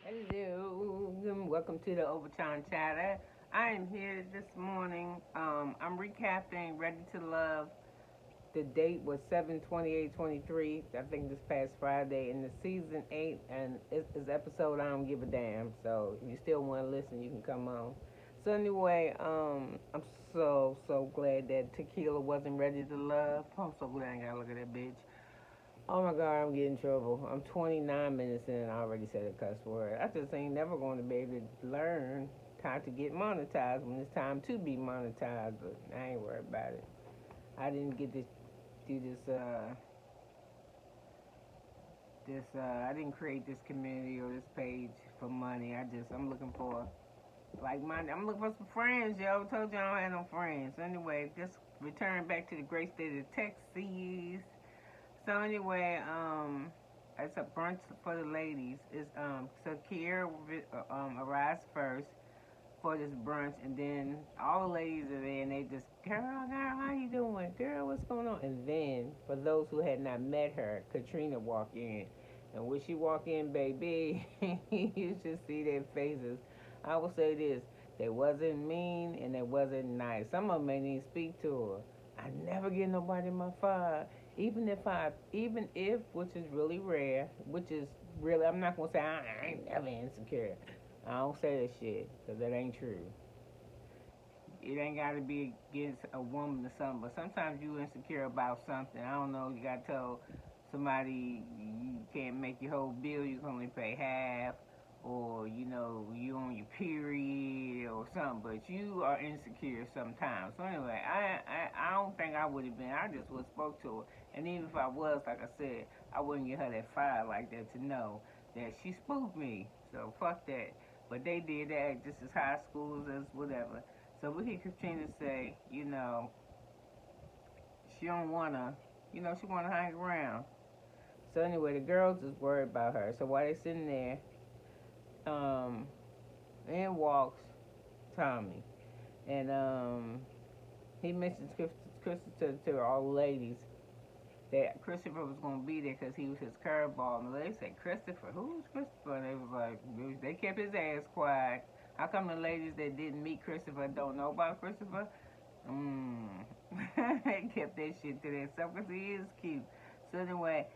Hello, welcome to the Overtime Chatter. I am here this morning. I'm recapping Ready to Love. The date was 7/28/23. I think this past Friday in the season 8, and it's episode I don't give a damn. So if you still want to listen, you can come on. So anyway, I'm so glad that Tequila wasn't ready to love. I'm so glad I ain't gotta look at that bitch. Oh my God, I'm getting in trouble. I'm 29 minutes in and I already said a cuss word. I just ain't never going to be able to learn how to get monetized when it's time to be monetized, but I ain't worried about it. I didn't get to do I didn't create this community or this page for money. I'm looking for, I'm looking for some friends, yo. Told you I don't have no friends. Anyway, just return back to the great state of Texas. So anyway, it's a brunch for the ladies. So Kiera arrives first for this brunch, and then all the ladies are there, and they just, girl, how you doing? Girl, what's going on? And then for those who had not met her, Katrina walked in, and when she walked in, baby, you should see their faces. I will say this: they wasn't mean and they wasn't nice. Some of them ain't even speak to her. I never get nobody in my fire. Even if, which is really rare, which is really, I'm not gonna say I ain't never insecure. I don't say that shit, because that ain't true. It ain't gotta be against a woman or something, but sometimes you insecure about something. I don't know, you gotta tell somebody you can't make your whole bill, you can only pay half, or you on your period or something, but you are insecure sometimes. So anyway, I don't think I would have been. I just would have spoke to her, and even if I was, like I said, I wouldn't get her that fire like that to know that she spooked me. So fuck that. But they did that just as high schools as whatever. So we hear Katrina say, she don't wanna, she wanna hang around. So anyway, the girls is worried about her. So while they sitting there, um, in walks Tommy, and he mentions Christopher to all the ladies that Christopher was gonna be there because he was his curveball. And they said, Christopher, who's Christopher? And they was like, they kept his ass quiet. How come the ladies that didn't meet Christopher don't know about Christopher? Mm. They kept that shit to themselves because he is cute. So anyway,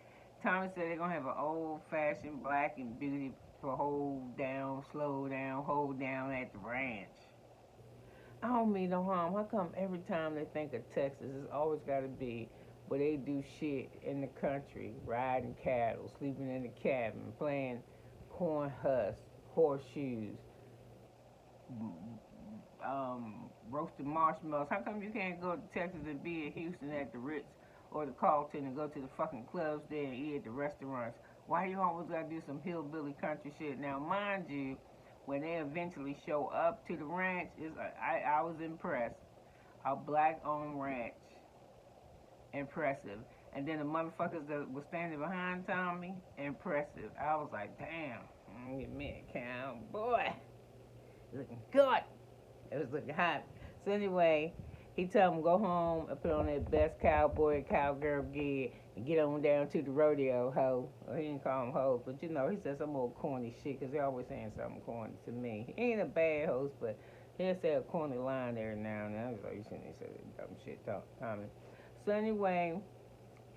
Tommy said they're gonna have an old fashioned black and beauty for hold down, slow down, hold down at the ranch. I don't mean no harm. How come every time they think of Texas, it's always got to be where they do shit in the country, riding cattle, sleeping in the cabin, playing corn husks, horseshoes, roasted marshmallows. How come you can't go to Texas and be in Houston at the Ritz or the Carlton and go to the fucking clubs there and eat at the restaurants? Why you always gotta do some hillbilly country shit? Now, mind you, when they eventually show up to the ranch, I was impressed. A black-owned ranch, impressive. And then the motherfuckers that were standing behind Tommy, impressive. I was like, damn, get me a cowboy, looking good. It was looking hot. So anyway, he told him go home and put on that best cowboy cowgirl gear and get on down to the rodeo hoe. Well, he didn't call him hoe, but he said some old corny shit because he always saying something corny to me. He ain't a bad host, but he'll say a corny line every now and then. I was like, you shouldn't have said that dumb shit Tommy. So anyway,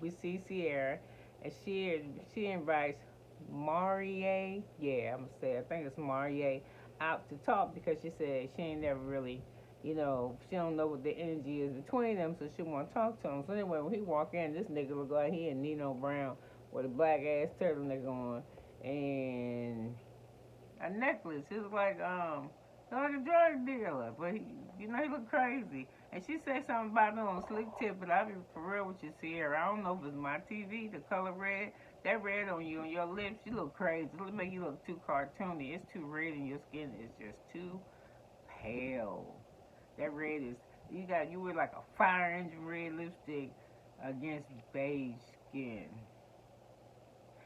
we see Sierra, and she invites Marie, yeah, I'm gonna say, I think it's Marie, out to talk because she said she ain't never really, she don't know what the energy is between them, so she want to talk to him. So anyway, when he walk in, this nigga look like he and Nino Brown with a black ass turtleneck on and a necklace. He was like a drug dealer, but he look crazy. And she said something about him on Slick Tip, but I be for real with you, Sierra. I don't know if it's my TV, the color red. That red on you, on your lips, you look crazy. It'll make you look too cartoony. It's too red and your skin is just too pale. That red is, you wear like a fire engine red lipstick against beige skin.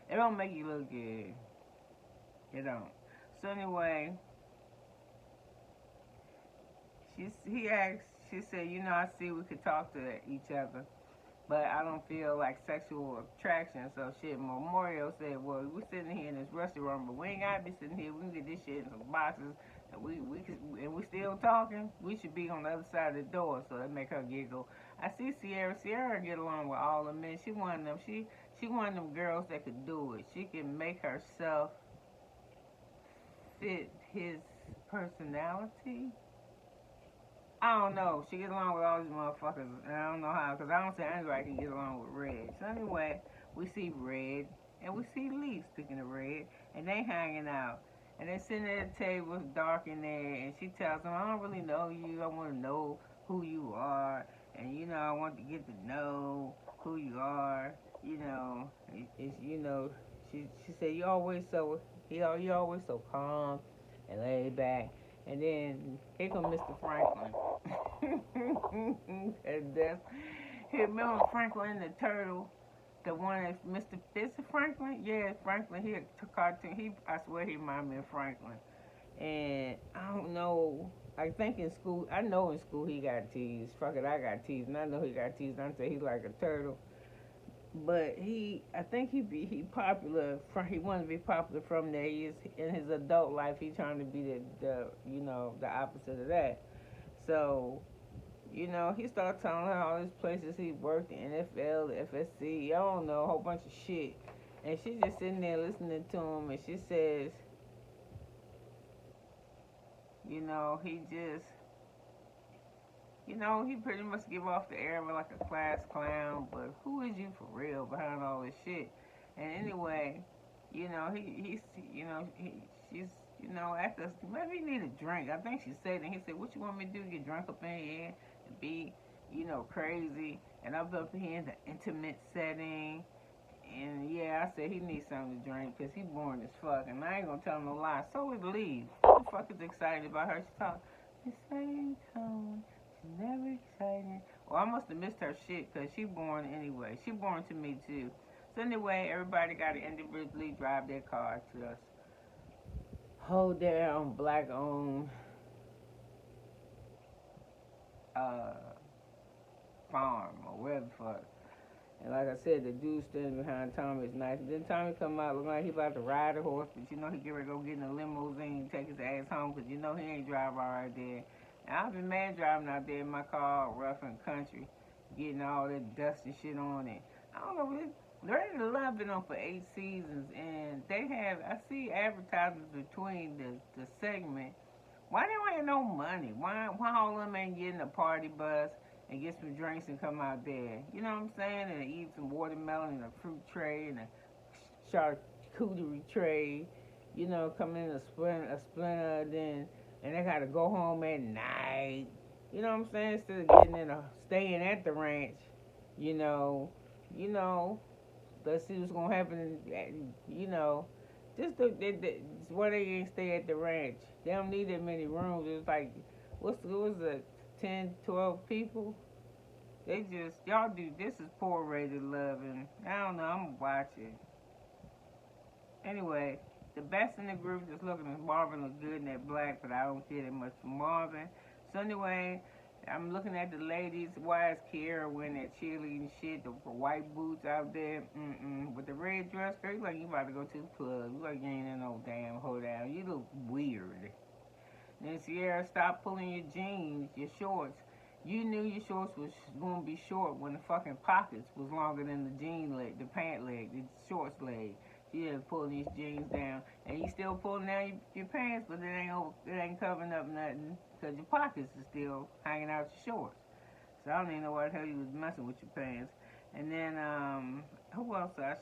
It don't make you look good. It don't. So anyway, he asked, she said, I see we could talk to each other. but I don't feel like sexual attraction. So shit, Memorial said, well, we're sitting here in this restaurant, but we ain't gotta be sitting here. We can get this shit in some boxes, and we still talking. We should be on the other side of the door. So that make her giggle. I see Sierra. Sierra get along with all the men. She one of them. She one of them girls that could do it. She can make herself fit his personality. I don't know. She gets along with all these motherfuckers, and I don't know how, because I don't see anybody can get along with Red. So anyway, we see Red, and we see Lee, speaking of Red, and they hanging out. And they sitting at the table, it's dark in there, and she tells him, I don't really know you. I want to know who you are. And, I want to get to know who you are. She said, you're always so calm and laid back. And then here comes Mr. Franklin. And that's remember Franklin the turtle, the one that's Mr. Is it Franklin? Yeah, Franklin. He a cartoon. I swear he reminded me of Franklin. And I don't know. I think in school, I know in school he got teased. Fuck it, I got teased, and I know he got teased. I say he's like a turtle. But I think he popular. He wanted to be popular from there. He is in his adult life. He trying to be the opposite of that. So he started telling her all these places he worked, the NFL, the FSC, I don't know, a whole bunch of shit. And she's just sitting there listening to him, and she says, he just, he pretty much give off the air of like a class clown, but who is you for real behind all this shit? And anyway, she's, after, maybe he need a drink. I think she said, and he said, what you want me to do, get drunk up in here and be, crazy? And I'm up here in the intimate setting. And yeah, I said he needs something to drink because he boring as fuck. And I ain't gonna tell him no lie. So is Lee. Who the fuck is excited about her? She talk the same tone. She's never excited. Well, I must have missed her shit because she boring anyway. She boring to me too. So anyway, everybody got to individually drive their car to us. Hold down black owned uh, farm or whatever the fuck. And like I said, the dude standing behind Tommy is nice. And then Tommy come out looking like he about to ride a horse, but he get ready to go get in a limousine, take his ass home, because he ain't driving all right there. And I've been mad driving out there in my car, rough and country, getting all that dust and shit on it. I don't know, Ready to Love been on for 8 seasons, and I see advertisements between the segment. Why they don't have no money? Why all of them ain't getting a party bus and get some drinks and come out there? You know what I'm saying? And eat some watermelon and a fruit tray and a charcuterie tray. Come in a splinter, then and they gotta go home at night. You know what I'm saying? Instead of staying at the ranch, you know, you know, let's see what's gonna happen. Just why they ain't stay at the ranch. They don't need that many rooms. It's like, what was it, 10, 12 people? Y'all do, this is poor rated love, and I don't know, I'm gonna watch it. Anyway, the best in the group is looking at Marvin look good in that black, but I don't care that much for Marvin. So anyway, I'm looking at the ladies. Why is Kiara wearing that cheerleading shit, the white boots out there? With the red dress, girl, you like you about to go to the club. You like you ain't in no damn hoedown. You look weird. Then Sierra, stop pulling your jeans, your shorts. You knew your shorts was going to be short when the fucking pockets was longer than the jean leg, the pant leg, the shorts leg. She had pulling these jeans down, and you still pulling down your pants, but it ain't covering up nothing because your pockets are still hanging out your shorts. So I don't even know why the hell you was messing with your pants. And then who else? I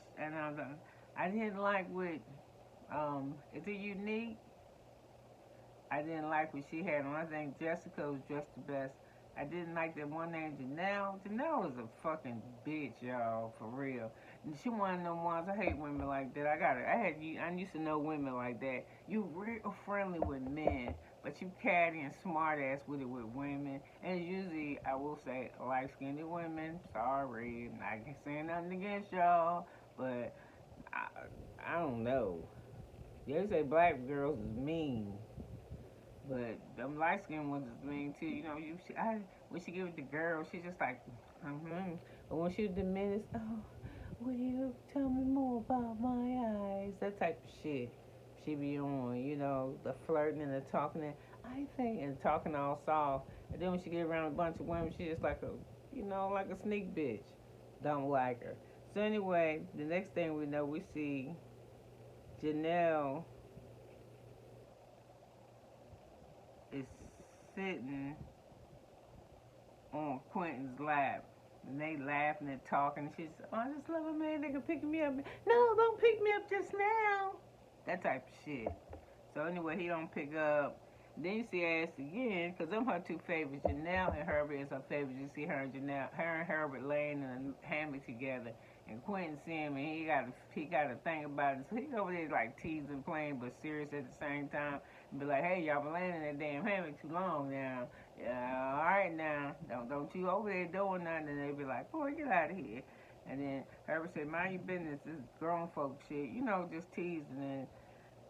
didn't like with is it Unique? I didn't like what she had on. I think Jessica was dressed the best. I didn't like that one named Janelle. Janelle is a fucking bitch, y'all, for real. And she one of them ones. I hate women like that. I used to know women like that. You real friendly with men, but you catty and smart ass with it with women. And usually, I will say, light skinned women. Sorry, I'm not saying nothing against y'all, but I don't know. They say black girls is mean. But them light skinned ones is mean too. When she give it to girls, she just like, Or when she was diminished, oh, will you tell me more about my eyes? That type of shit she be on, the flirting and the talking and I think and talking all soft. And then when she get around a bunch of women, she just like like a sneak bitch. Don't like her. So anyway, the next thing we know, we see Janelle is sitting on Quentin's lap. And they laughing and talking. She's, oh, I just love a man that can pick me up. No, don't pick me up just now. That type of shit. So anyway, he don't pick up. Then you see her ass again, because them her two favorites. Janelle and Herbert is her favorites. You see her and Herbert laying in a hammock together. And Quentin see him, and he got to think about it. So he over there like teasing, playing, but serious at the same time. And be like, hey, y'all been laying in that damn hammock too long now. Yeah, all right now. Don't you over there doing nothing. And they be like, boy, get out of here. And then Herbert said, mind your business. This grown folk shit. Just teasing. And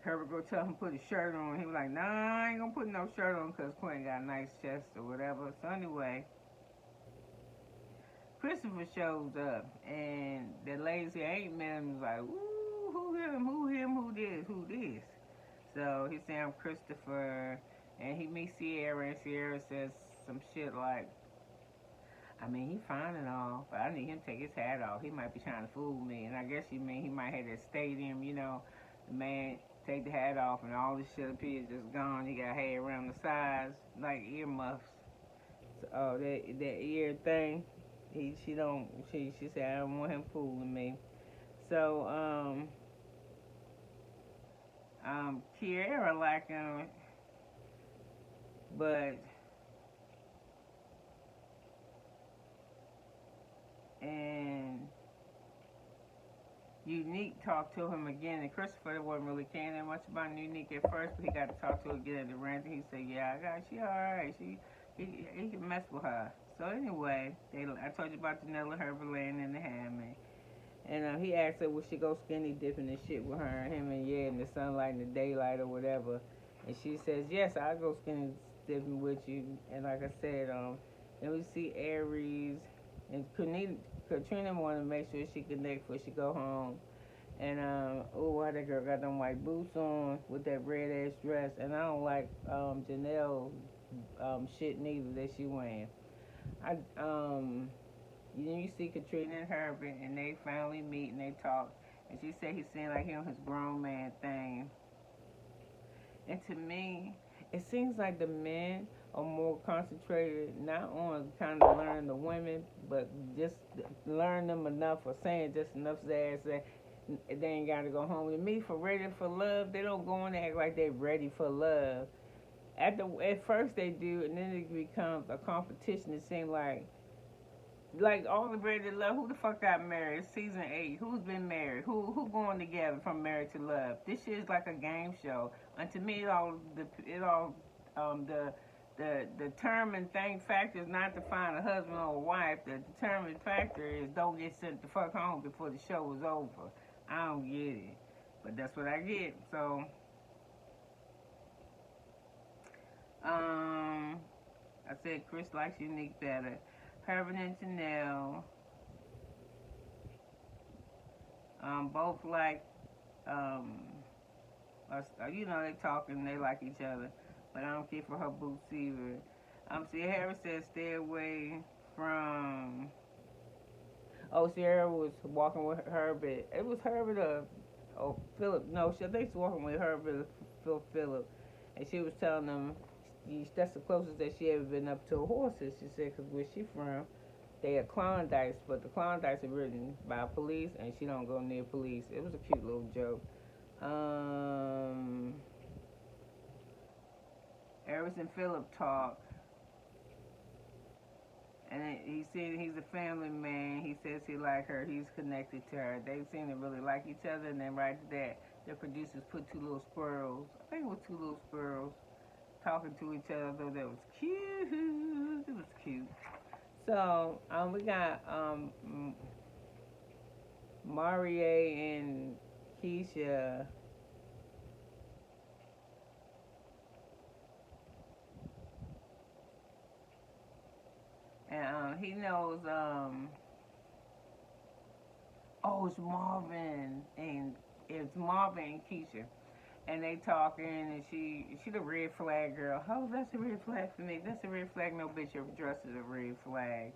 Herbert go tell him to put his shirt on. He was like, nah, I ain't gonna put no shirt on because Quentin got a nice chest or whatever. So anyway, Christopher shows up, and the lazy ain't man was like, ooh, who this, who this? So he said, I'm Christopher, and he meets Sierra, and Sierra says some shit like, I mean, he fine and all, but I need him to take his hat off. He might be trying to fool me. And I guess you mean he might have that stadium, the man take the hat off and all this shit up here is just gone. He got hair around the sides, like earmuffs. So, that ear thing. She said I don't want him fooling me. So Kiera like him, but and Unique talked to him again, and Christopher wasn't really caring that much about Unique at first, but he got to talk to her again at the rant. He said, "Yeah, she all right. He can mess with her." So anyway, I told you about Janella Herbert laying in the hammock, and he asked her, "Would she go skinny dipping and shit with her and him and in the sunlight and the daylight or whatever?" And she says, "Yes, I'll go skinny dipping with you." And like I said, then we see Aries and Katrina wanted to make sure she connect before she go home. And why that girl got them white boots on with that red ass dress, and I don't like Janelle shit neither that she wearing. I you see Katrina and Herbert, and they finally meet and they talk, and she said he seemed like he on his grown man thing. And to me, it seems like the men are more concentrated not on kind of learning the women, but just learn them enough or saying just enough to say they ain't got to go home. To me, for ready for love, they don't go and act like they ready for love. At first they do, and then it becomes a competition. It seems like all the ready to love. Who the fuck got married? It's season 8. Who's been married? Who going together from married to love? This shit is like a game show. And to me, the determined thing factor is not to find a husband or a wife. The determined factor is don't get sent the fuck home before the show is over. I don't get it, but that's what I get. So, I said Chris likes Unique better. Herbert and Janelle, both like, they talking, they like each other, but I don't care for her boots either. Sierra said stay away from. Oh, Sierra was walking with Herbert. It was Herbert or Philip. No, I think she was walking with Herbert or Philip, and she was telling them that's the closest that she ever been up to horses. She said, because where she from, they are Klondikes, but the Klondikes are written by police, and she don't go near police. It was a cute little joke. Eris and Philip talk, and he said he's a family man. He says he like her. He's connected to her. They seem to really like each other. And then right to that, the producers put two little squirrels. I think it was two little squirrels talking to each other. That was cute. It was cute. So we got Marie and Keisha. And he knows Oh, it's Marvin and it's Marvin and Keisha, and they talking, and she the red flag girl. Oh, that's a red flag for me. That's a red flag. No, bitch, your dress is a red flag.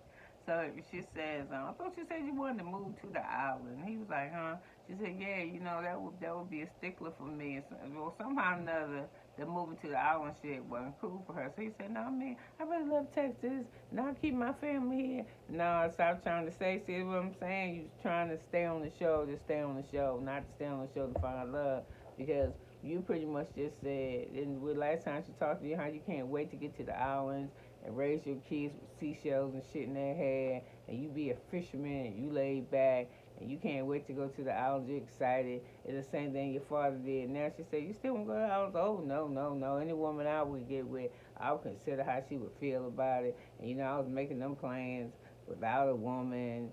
So she says, I thought you said you wanted to move to the island. He was like, huh? She said, yeah, that would be a stickler for me. And so, well, somehow or another, the moving to the island shit wasn't cool for her. So he said, no, man, I really love Texas. Now I keep my family here. No, stop trying to say. See what I'm saying? You trying to stay on the show, just stay on the show, not to stay on the show to find love, because you pretty much just said, and the last time she talked to you, how you can't wait to get to the islands and raise your kids with seashells and shit in their hair, and you be a fisherman and you laid back, and you can't wait to go to the islands, you're excited. It's the same thing your father did. Now she said, you still want to go to the islands? Oh, no, no, no. Any woman I would get with, I would consider how she would feel about it. And, I was making them plans without a woman,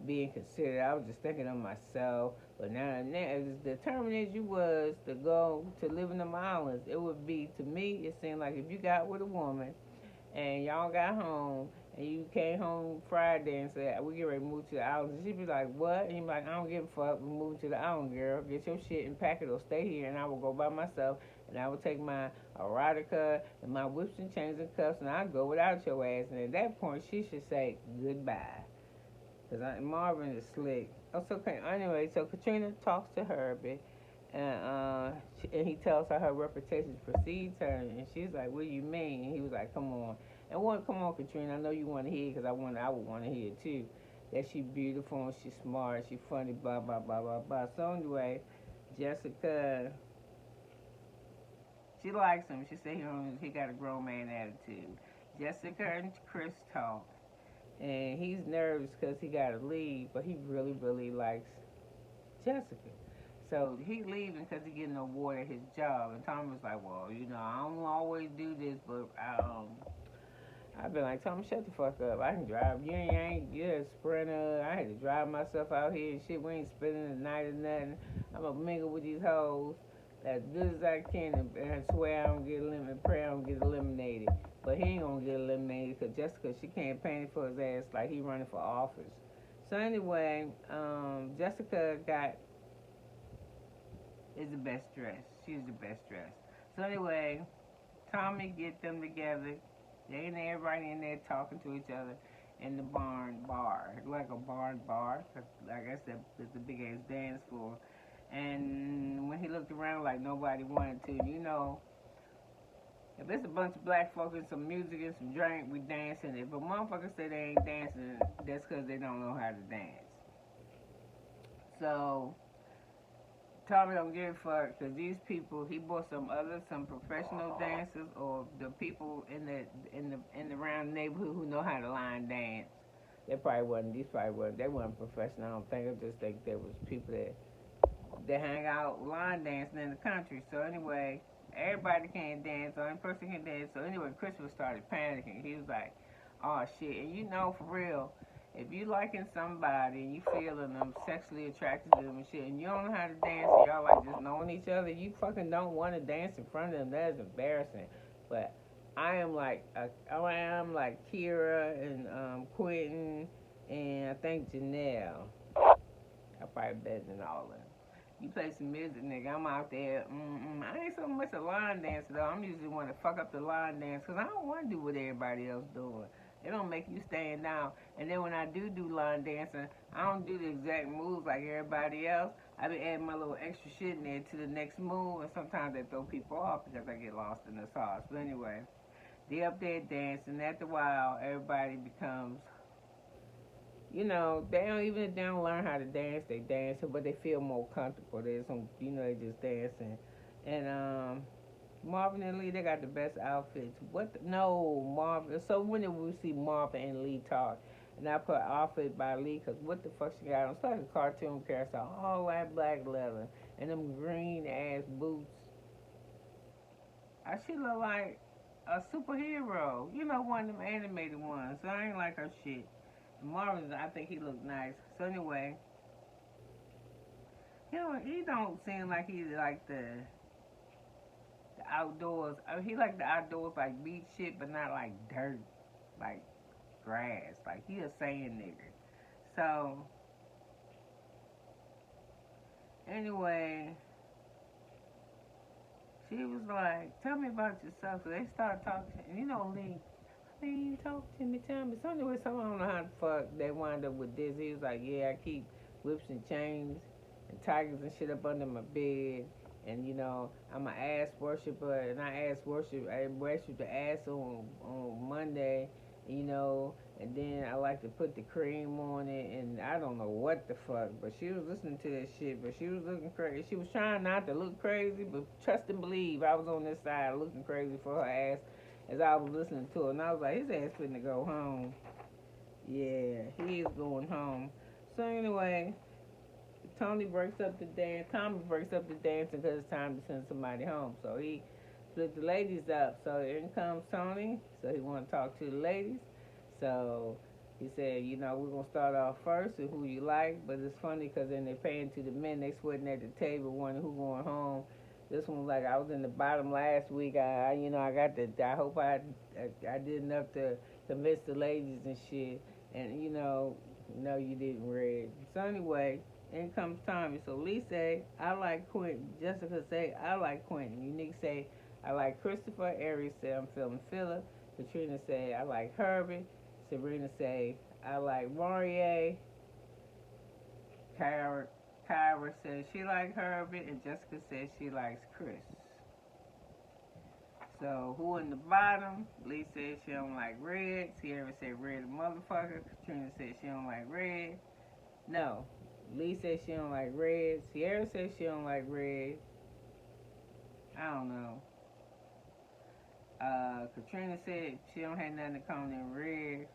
being considered. I was just thinking of myself. But now, as determined as you was to go to live in them islands, it would be, to me, it seemed like if you got with a woman and y'all got home and you came home Friday and said, we get ready to move to the islands, and she'd be like, what? And you'd be like, I don't give a fuck, we're moving to the island, girl. Get your shit and pack it or stay here, and I will go by myself, and I will take my erotica and my whips and chains and cuffs, and I'll go without your ass. And at that point, she should say goodbye. Because Marvin is slick. Oh, so okay. Anyway, so Katrina talks to Herbie, and he tells her reputation precedes her, and she's like, "What do you mean?" And he was like, "Come on, come on, Katrina. I know you want to hear, because I would want to hear it too. That she beautiful and she's smart, she funny, blah blah blah blah blah." So anyway, Jessica, she likes him. She said he got a grown man attitude. Jessica and Chris talk, and he's nervous because he got to leave, but he really, really likes Jessica. So he leaving because he getting an award at his job, and Tom was like, "Well, I don't always do this, but I've been like, Tom, shut the fuck up. I can drive. You're a sprinter. I had to drive myself out here and shit. We ain't spending the night or nothing. I'm gonna mingle with these hoes as good as I can, and I swear I don't get eliminated, pray I don't get eliminated." But he ain't gonna get eliminated because Jessica, she campaigned for his ass like he running for office. So anyway, Jessica is the best dressed. She's the best dressed. So anyway, Tommy get them together. They and everybody in there talking to each other in the barn bar, like a barn bar. Cause like I said, it's a big ass dance floor. And when he looked around, like nobody wanted to, if it's a bunch of black folks and some music and some drink, we dancing. If a motherfucker say they ain't dancing, that's because they don't know how to dance. So Tommy don't give a fuck because these people, he bought some professional dancers or the people in the round neighborhood who know how to line dance. These probably wasn't, they weren't professional. I don't think. I just think there was people that hang out line dancing in the country. So anyway, everybody can't dance. The only person can dance. So anyway, Christopher started panicking. He was like, "Oh shit!" And for real, if you liking somebody and you feeling them sexually attracted to them and shit, and you don't know how to dance, and y'all like just knowing each other, you fucking don't want to dance in front of them. That is embarrassing. But I am like Kira and Quentin and I think Janelle. I probably better than all of them. You play some music, nigga. I'm out there. I ain't so much a line dancer though. I'm usually want to fuck up the line dance because I don't want to do what everybody else doing. It don't make you stand down. And then when I do line dancing, I don't do the exact moves like everybody else. I be adding my little extra shit in there to the next move, and sometimes they throw people off because I get lost in the sauce. But anyway, they up there dancing. After a while, everybody becomes they don't learn how to dance. They dance, but they feel more comfortable. There's some, they just dancing, and Marvin and Lee, they got the best outfits. No, Marvin. So when did we see Marvin and Lee talk? And I put outfit by Lee, cause what the fuck she got on? It's like a cartoon character, all white black leather, and them green ass boots. She look like a superhero. One of them animated ones. So I ain't like her shit. Marvin, I think he looked nice. So anyway, he don't seem like he like the outdoors. He like the outdoors like beach shit, but not like dirt, like grass. Like he a sand nigga. So Anyway, she was like, "Tell me about yourself." So they started talking, and Lee talk to me, tell me. So anyway, so I don't know how the fuck they wind up with this. He was like, "Yeah, I keep whips and chains and tigers and shit up under my bed." And I'm an ass worshiper, and I worship the ass on Monday, and then I like to put the cream on it, and I don't know what the fuck, but she was listening to that shit, but she was looking crazy. She was trying not to look crazy, but trust and believe, I was on this side looking crazy for her ass as I was listening to it, and I was like, his ass finna go home. Yeah, he is going home. So anyway, Tommy breaks up the dancing because it's time to send somebody home. So he split the ladies up. So in comes Tony. So he want to talk to the ladies. So he said, we're going to start off first with who you like. But it's funny because then they paying to the men. They sweating at the table, wondering who going home. This one was like, I was in the bottom last week. I got the. I hope I did enough to convince the ladies and shit. And no, you didn't, Red. So anyway, in comes Tommy. So Lee say, I like Quentin. Jessica say, I like Quentin. Unique say, I like Christopher. Aries say, I'm feeling Philip. Katrina say, I like Herbie. Sabrina say, I like Maurier. Kyra, Kyra says she like Herbie. And Jessica says she likes Chris. So who in the bottom? Lee says she don't like Red. Sierra said Red a motherfucker. Katrina said she don't like Red. No. Lee says she don't like Red. Sierra says she don't like Red. I don't know. Katrina said she don't have nothing to come in Red.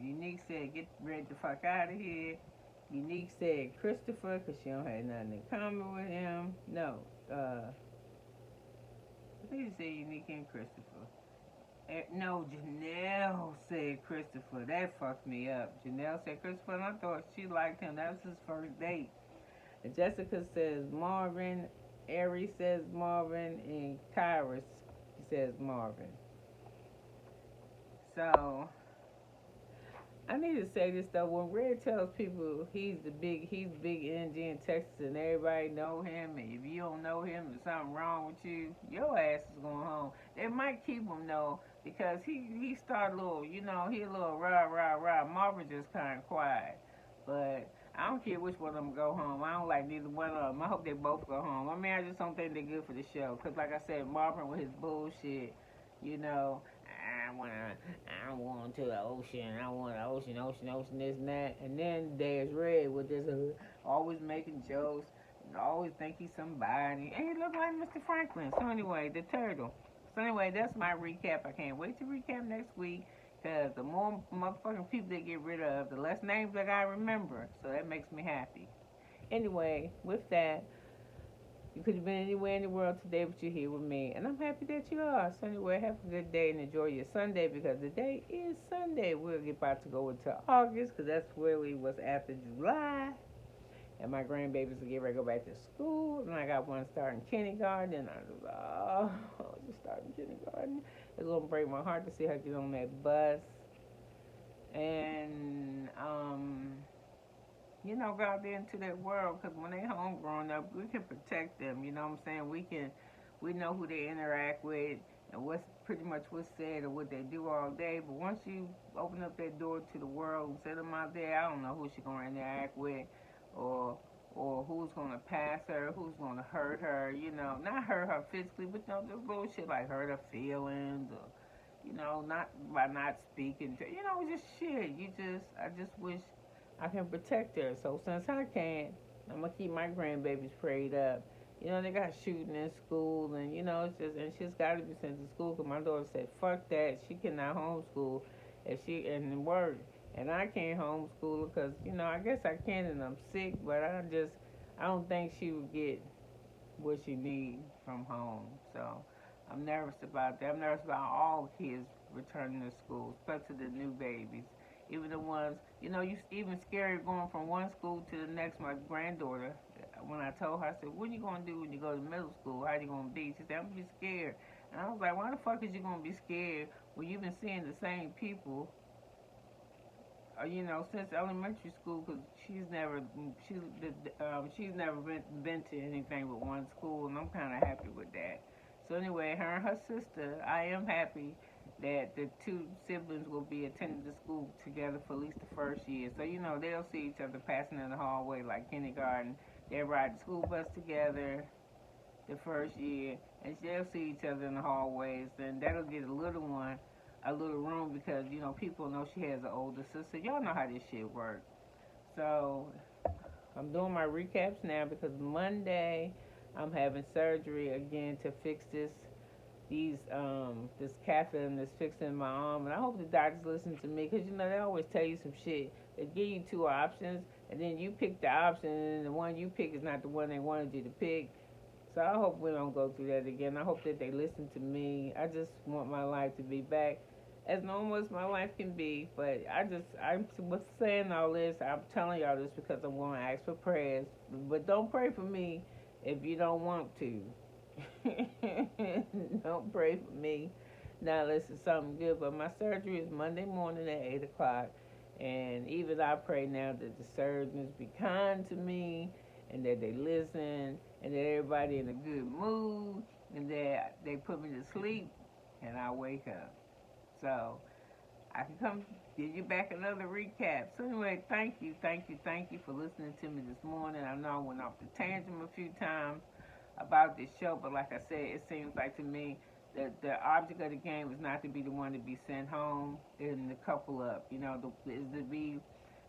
Unique said get Red the fuck out of here. Unique said Christopher because she don't have nothing in common with him. No. I think you said Unique and Christopher. No, Janelle said Christopher. That fucked me up. Janelle said Christopher, and I thought she liked him. That was his first date. And Jessica says Marvin. Aries says Marvin. And Kyra says Marvin. So, I need to say this though. When Red tells people he's big energy in Texas and everybody know him, and if you don't know him, there's something wrong with you. Your ass is going home. They might keep him though because he started a little, he a little rah rah rah. Marvin just kind of quiet, but I don't care which one of them go home. I don't like neither one of them. I hope they both go home. I mean, I just don't think they're good for the show. Cause like I said, Marvin with his bullshit, you know. I want to the ocean. I want the ocean, this and that. And then there's Red with this always making jokes, and always think he's somebody. And he look like Mr. Franklin. So anyway, the turtle. So anyway, that's my recap. I can't wait to recap next week. Because the more motherfucking people they get rid of, the less names I gotta remember. So that makes me happy. Anyway, with that, you could have been anywhere in the world today, but you're here with me. And I'm happy that you are. So anyway, have a good day and enjoy your Sunday because today is Sunday. We'll get about to go into August because that's where we was after July. And my grandbabies will get ready to go back to school. And I got one starting kindergarten. And I was, just starting kindergarten. It's going to break my heart to see her get on that bus. And, go out there into that world because when they home growing up, we can protect them. You know what I'm saying? We know who they interact with and what's pretty much what's said or what they do all day. But once you open up that door to the world and set them out there, I don't know who she's gonna interact with, or who's gonna pass her, who's gonna hurt her. Not hurt her physically, but the bullshit like hurt her feelings or. Not by not speaking to, just shit. I just wish I can protect her. So since I can't, I'm gonna keep my grandbabies prayed up. They got shooting in school, and and she's got to be sent to school. Cause my daughter said, "Fuck that, she cannot homeschool, if she and work." And I can't homeschool because I guess I can, and I'm sick, but I don't think she would get what she needs from home. So I'm nervous about that. I'm nervous about all kids returning to school, especially the new babies. Even the ones, you even scary going from one school to the next. My granddaughter, when I told her, I said, "What are you gonna do when you go to middle school? How you gonna be?" She said, "I'm gonna be scared." And I was like, "Why the fuck is you gonna be scared when you've been seeing the same people since elementary school, because she's she's never been to anything but one school, and I'm kind of happy with that. So anyway, her and her sister, I am happy that the two siblings will be attending the school together for at least the first year. So they'll see each other passing in the hallway like kindergarten. They ride the school bus together the first year, and they'll see each other in the hallways, and that'll get a little one a little room because people know she has an older sister. Y'all know how this shit works. So I'm doing my recaps now because Monday I'm having surgery again to fix this catheter that's fixing my arm, and I hope the doctors listen to me because they always tell you some shit. They give you two options, and then you pick the option, and the one you pick is not the one they wanted you to pick. So I hope we don't go through that again. I hope that they listen to me. I just want my life to be back as normal as my life can be. But I'm saying all this. I'm telling y'all this because I'm going to ask for prayers. But don't pray for me if you don't want to. Don't pray for me. Now this is something good. But my surgery is Monday morning at 8 o'clock. And even I pray now that the surgeons be kind to me and that they listen and that everybody in a good mood and that they put me to sleep and I wake up. So I can come give you back another recap. So anyway, thank you for listening to me this morning. I know I went off the tangent a few times about this show, but like I said, it seems like to me that the object of the game is not to be the one to be sent home and the couple up. Is to be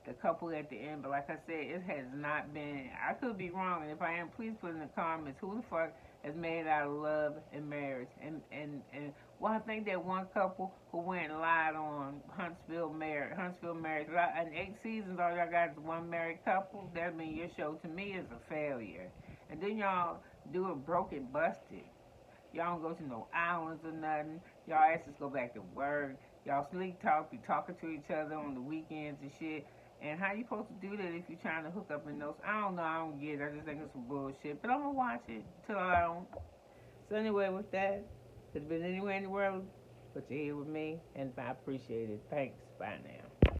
the couple at the end. But like I said, it has not been. I could be wrong, and if I am, please put in the comments who the fuck has made out of love and marriage. Well, I think that one couple who went and lied on Huntsville marriage. In 8 seasons, all y'all got is one married couple. That means your show to me is a failure. And then y'all do it broke and busted. Y'all don't go to no islands or nothing. Y'all asses go back to work. Y'all sleep talk, be talking to each other on the weekends and shit. And how you supposed to do that if you're trying to hook up in those? I don't know. I don't get it. I just think it's some bullshit. But I'm going to watch it till I don't. So anyway, with that, could have been anywhere in the world, but you're here with me, and I appreciate it. Thanks. Bye now.